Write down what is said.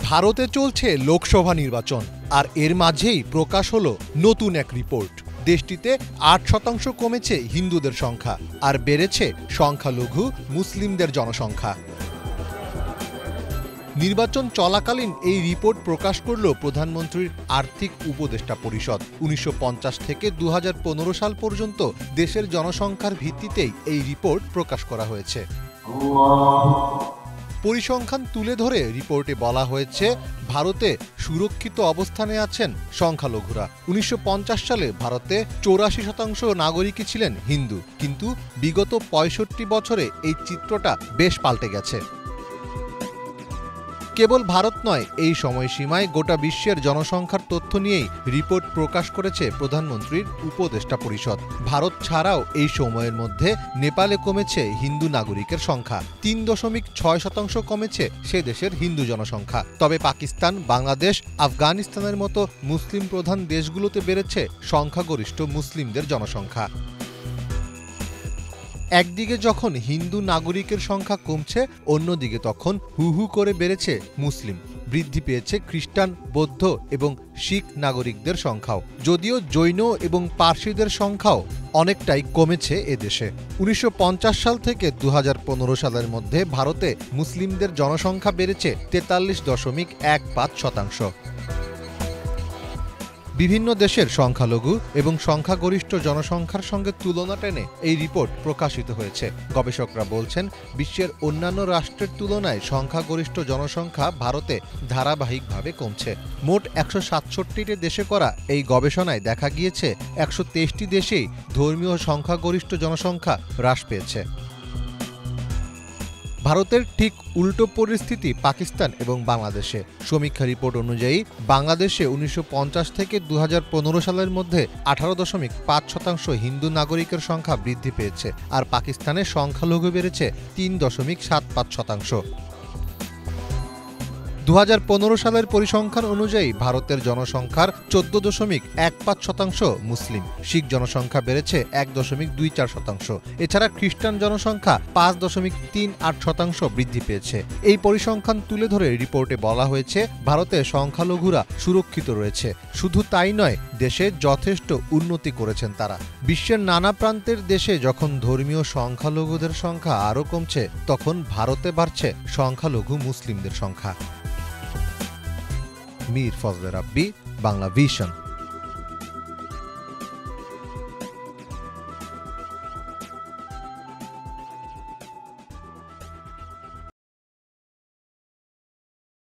ভারতে চলছে লোকসভা নির্বাচন, আর এর মাঝেই প্রকাশ হলো নতুন এক রিপোর্ট। দেশটিতে ৮% কমেছে হিন্দুদের সংখ্যা, আর বেড়েছে সংখ্যালঘু মুসলিমদের জনসংখ্যা। নির্বাচন চলাকালীন এই রিপোর্ট প্রকাশ করল প্রধানমন্ত্রীর আর্থিক উপদেষ্টা পরিষদ। ১৯৫০ থেকে ২০১৫ সাল পর্যন্ত দেশের জনসংখ্যার ভিত্তিতেই এই রিপোর্ট প্রকাশ করা হয়েছে। পরিসংখ্যান তুলে ধরে রিপোর্টে বলা হয়েছে, ভারতে সুরক্ষিত অবস্থানে আছেন সংখ্যালঘুরা। ১৯৫০ সালে ভারতে ৮৪% নাগরিকই ছিলেন হিন্দু, কিন্তু বিগত ৬৫ বছরে এই চিত্রটা বেশ পাল্টে গেছে। কেবল ভারত নয়, এই সময়সীমায় গোটা বিশ্বের জনসংখ্যার তথ্য নিয়েই রিপোর্ট প্রকাশ করেছে প্রধানমন্ত্রীর উপদেষ্টা পরিষদ। ভারত ছাড়াও এই সময়ের মধ্যে নেপালে কমেছে হিন্দু নাগরিকের সংখ্যা, ৩.৬% কমেছে সে দেশের হিন্দু জনসংখ্যা। তবে পাকিস্তান, বাংলাদেশ, আফগানিস্তানের মতো মুসলিম প্রধান দেশগুলোতে বেড়েছে সংখ্যাগরিষ্ঠ মুসলিমদের জনসংখ্যা। একদিকে যখন হিন্দু নাগরিকের সংখ্যা কমছে, অন্যদিকে তখন হু হু করে বেড়েছে মুসলিম। বৃদ্ধি পেয়েছে খ্রিস্টান, বৌদ্ধ এবং শিখ নাগরিকদের সংখ্যাও, যদিও জৈন এবং পার্সিদের সংখ্যাও অনেকটাই কমেছে এদেশে। ১৯৫০ সাল থেকে ২০১৫ সালের মধ্যে ভারতে মুসলিমদের জনসংখ্যা বেড়েছে ৪৩.১৫%। বিভিন্ন দেশের সংখ্যালঘু এবং সংখ্যাগরিষ্ঠ জনসংখ্যার সঙ্গে তুলনা টেনে এই রিপোর্ট প্রকাশিত হয়েছে। গবেষকরা বলছেন, বিশ্বের অন্যান্য রাষ্ট্রের তুলনায় সংখ্যাগরিষ্ঠ জনসংখ্যা ভারতে ধারাবাহিকভাবে কমছে। মোট ১৬৭টি দেশে করা এই গবেষণায় দেখা গিয়েছে, ১২৩টি দেশেই ধর্মীয় সংখ্যাগরিষ্ঠ জনসংখ্যা হ্রাস পেয়েছে। ভারতের ঠিক উল্টো পরিস্থিতি পাকিস্তান এবং বাংলাদেশে। সমীক্ষা রিপোর্ট অনুযায়ী বাংলাদেশে ১৯৫০ থেকে ২০১৫ সালের মধ্যে ১৮.৫% হিন্দু নাগরিকের সংখ্যা বৃদ্ধি পেয়েছে, আর পাকিস্তানে সংখ্যালঘু বেড়েছে ৩.৭৫%। ২০১৫ সালের পরিসংখ্যান অনুযায়ী ভারতের জনসংখ্যার ১৪.১৫% মুসলিম, শিখ জনসংখ্যা বেড়েছে ১.২৪%। এছাড়া খ্রিস্টান জনসংখ্যা ৫.৩৮% বৃদ্ধি পেয়েছে। এই পরিসংখ্যান তুলে ধরে রিপোর্টে বলা হয়েছে, ভারতে সংখ্যালঘুরা সুরক্ষিত রয়েছে। শুধু তাই নয়, দেশে যথেষ্ট উন্নতি করেছেন তারা। বিশ্বের নানা প্রান্তের দেশে যখন ধর্মীয় সংখ্যালঘুদের সংখ্যা আরও কমছে, তখন ভারতে বাড়ছে সংখ্যালঘু মুসলিমদের সংখ্যা। মীর ফজলে রাব্বি, বাংলা ভিশন।